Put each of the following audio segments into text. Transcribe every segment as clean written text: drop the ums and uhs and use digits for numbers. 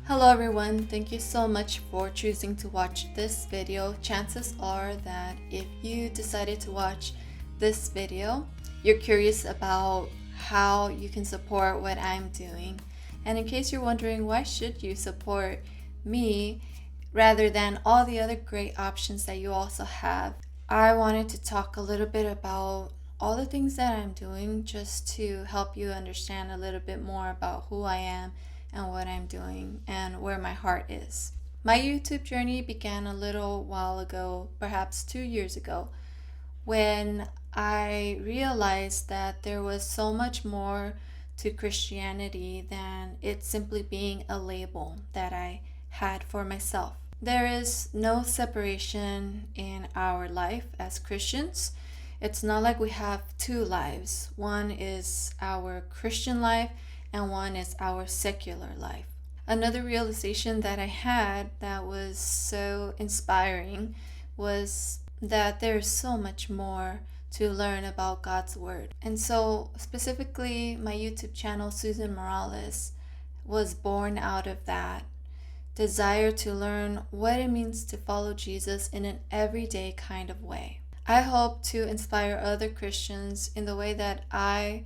Hello everyone, thank you so much for choosing to watch this video. Chances are that if you decided to watch this video, you're curious about how you can support what I'm doing. And in case you're wondering, why should you support me rather than all the other great options that you also have, I wanted to talk a little bit about all the things that I'm doing just to help you understand a little bit more about who I am and what I'm doing and where my heart is. My YouTube journey began a little while ago, perhaps 2 years ago, when I realized that there was so much more to Christianity than it simply being a label that I had for myself. There is no separation in our life as Christians. It's not like we have two lives. One is our Christian life and one is our secular life. Another realization that I had that was so inspiring was that there's so much more to learn about God's Word. And so specifically my YouTube channel, Susan Morales, was born out of that desire to learn what it means to follow Jesus in an everyday kind of way. I hope to inspire other Christians in the way that I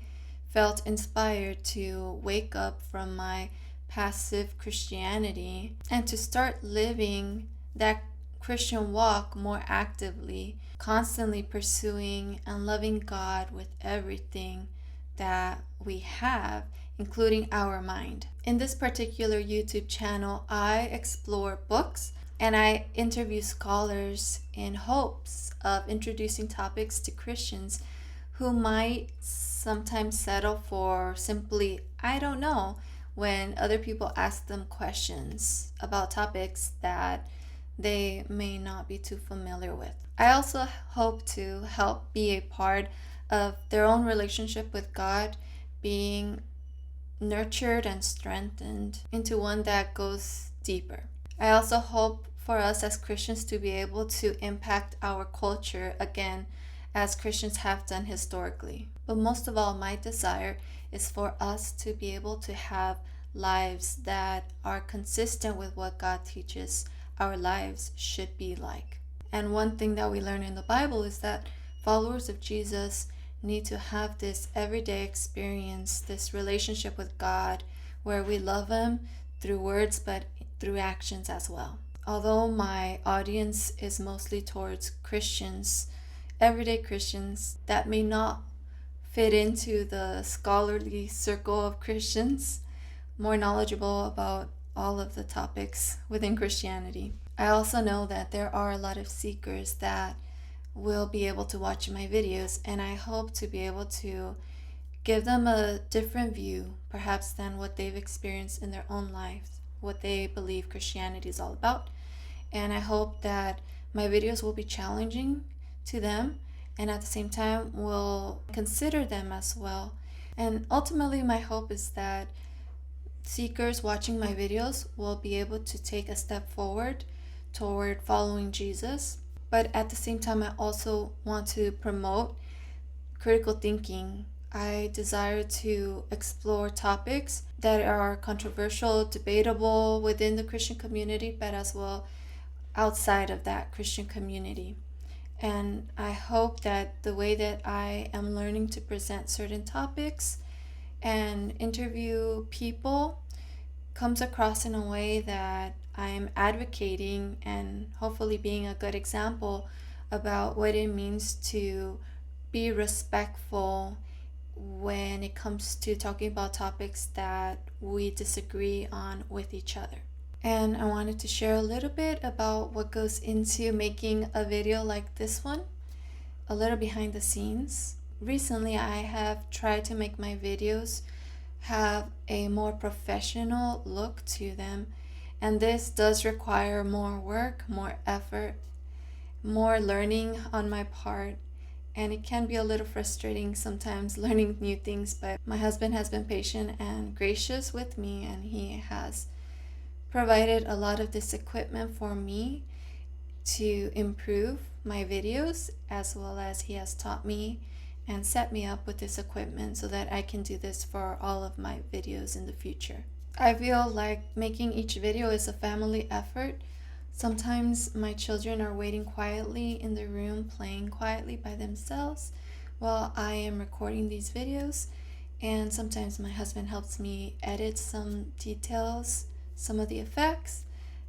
felt inspired to wake up from my passive Christianity and to start living that Christian walk more actively, constantly pursuing and loving God with everything that we have, including our mind. In this particular YouTube channel, I explore books and I interview scholars in hopes of introducing topics to Christians who might sometimes settle for simply, I don't know, when other people ask them questions about topics that they may not be too familiar with. I also hope to help be a part of their own relationship with God being nurtured and strengthened into one that goes deeper. I also hope for us as Christians to be able to impact our culture again as Christians have done historically. But most of all, my desire is for us to be able to have lives that are consistent with what God teaches our lives should be like. And one thing that we learn in the Bible is that followers of Jesus need to have this everyday experience, this relationship with God, where we love Him through words but through actions as well. Although my audience is mostly towards Christians, everyday Christians that may not fit into the scholarly circle of Christians, more knowledgeable about all of the topics within Christianity. I also know that there are a lot of seekers that will be able to watch my videos, and I hope to be able to give them a different view, perhaps than what they've experienced in their own lives, what they believe Christianity is all about. And I hope that my videos will be challenging to them and at the same time will consider them as well. And ultimately my hope is that seekers watching my videos will be able to take a step forward toward following Jesus. But at the same time, I also want to promote critical thinking. I desire to explore topics that are controversial, debatable within the Christian community, but as well outside of that Christian community. And I hope that the way that I am learning to present certain topics and interview people comes across in a way that I'm advocating and hopefully being a good example about what it means to be respectful when it comes to talking about topics that we disagree on with each other. And I wanted to share a little bit about what goes into making a video like this one, a little behind the scenes. Recently, I have tried to make my videos have a more professional look to them, and this does require more work, more effort, more learning on my part, and it can be a little frustrating sometimes learning new things, but my husband has been patient and gracious with me, and he has provided a lot of this equipment for me to improve my videos, as well as he has taught me and set me up with this equipment so that I can do this for all of my videos in the future. I feel like making each video is a family effort. Sometimes my children are waiting quietly in the room, playing quietly by themselves while I am recording these videos. And sometimes my husband helps me edit some details, some of the effects,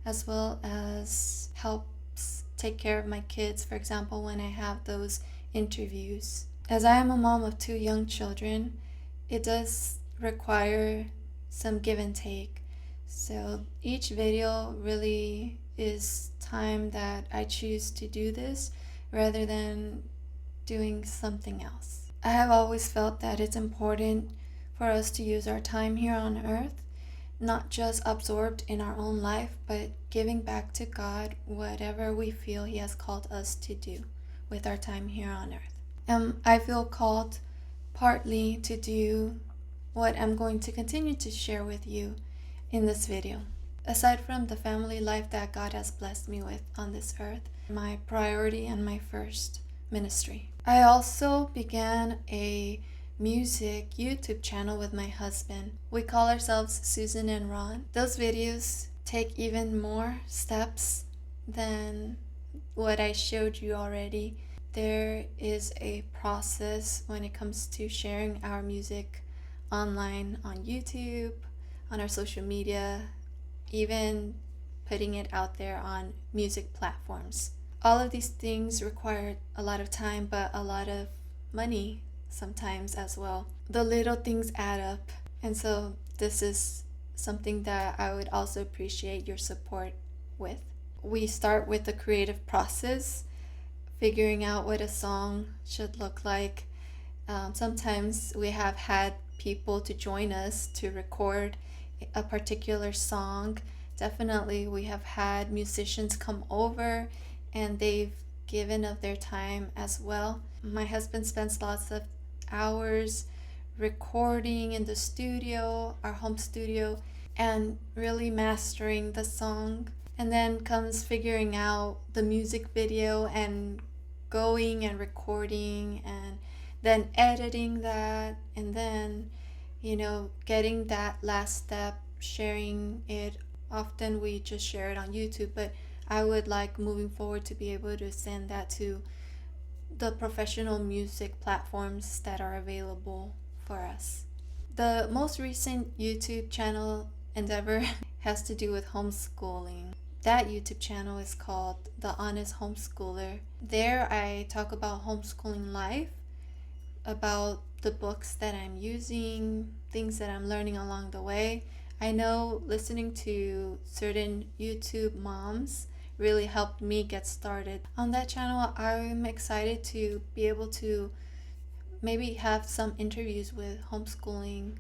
as well as helps take care of my kids, for example, when I have those interviews. As I am a mom of 2 young children, it does require some give and take. So each video really is time that I choose to do this rather than doing something else. I have always felt that it's important for us to use our time here on earth, not just absorbed in our own life, but giving back to God whatever we feel He has called us to do with our time here on earth. I feel called partly to do what I'm going to continue to share with you in this video. Aside from the family life that God has blessed me with on this earth, my priority and my first ministry. I also began a music YouTube channel with my husband. We call ourselves Susan and Ron. Those videos take even more steps than what I showed you already. There is a process when it comes to sharing our music online on YouTube, on our social media, even putting it out there on music platforms. All of these things require a lot of time, but a lot of money sometimes as well. The little things add up, and so this is something that I would also appreciate your support with. We start with the creative process, figuring out what a song should look like. Sometimes we have had people to join us to record a particular song. Definitely, we have had musicians come over and they've given of their time as well. My husband spends lots of hours recording in the studio, our home studio, and really mastering the song. And then comes figuring out the music video and going and recording and then editing that, and then getting that last step, sharing it. Often we just share it on YouTube, but I would like moving forward to be able to send that to the professional music platforms that are available for us. The most recent YouTube channel endeavor has to do with homeschooling. That YouTube channel is called The Honest Homeschooler. There I talk about homeschooling life, about the books that I'm using, things that I'm learning along the way. I know listening to certain YouTube moms really helped me get started. On that channel, I'm excited to be able to maybe have some interviews with homeschooling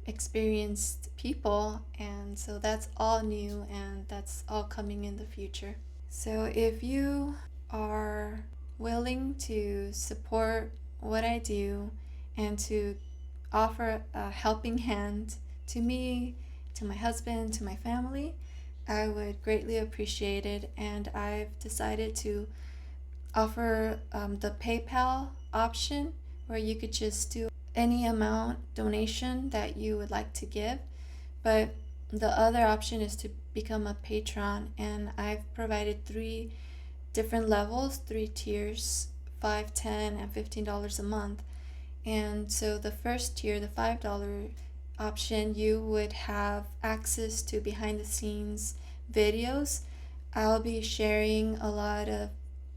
experienced people, and so that's all new and that's all coming in the future. So if you are willing to support what I do and to offer a helping hand to me, to my husband, to my family, I would greatly appreciate it. And I've decided to offer the PayPal option, where you could just do any amount donation that you would like to give. But the other option is to become a patron, and I've provided 3 different levels, 3 tiers: $5, $10, and $15 a month. And so the first tier, the $5 option, you would have access to behind the scenes videos. I'll be sharing a lot of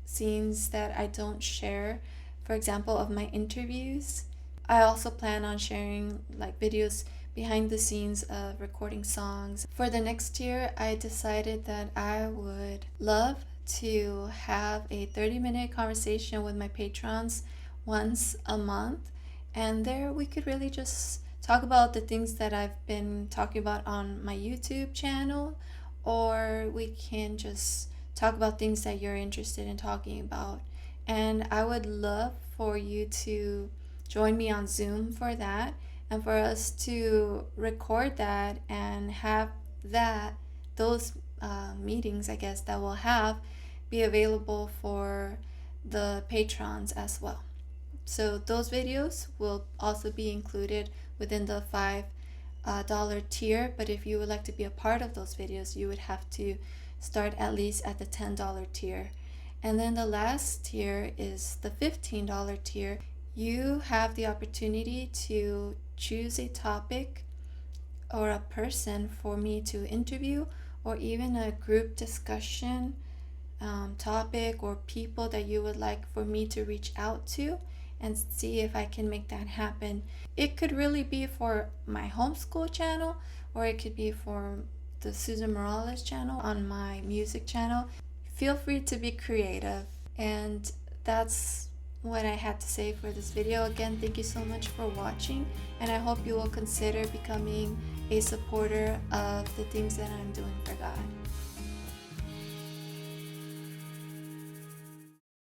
scenes that I don't share, for example, of my interviews. I also plan on sharing like videos behind the scenes of recording songs. For the next year, I decided that I would love to have a 30-minute conversation with my patrons once a month, and there we could really just talk about the things that I've been talking about on my YouTube channel, or we can just talk about things that you're interested in talking about. And I would love for you to join me on Zoom for that, and for us to record that and have those meetings, I guess, that we'll have be available for the patrons as well. So those videos will also be included within the $5 dollar tier, but if you would like to be a part of those videos, you would have to start at least at the $10 tier. And then the last tier is the $15 tier. You have the opportunity to choose a topic or a person for me to interview, or even a group discussion topic or people that you would like for me to reach out to and see if I can make that happen. It could really be for my homeschool channel, or it could be for the Susan Morales channel on my music channel. Feel free to be creative. And that's what I had to say for this video. Again, thank you so much for watching, and I hope you will consider becoming a supporter of the things that I'm doing for God.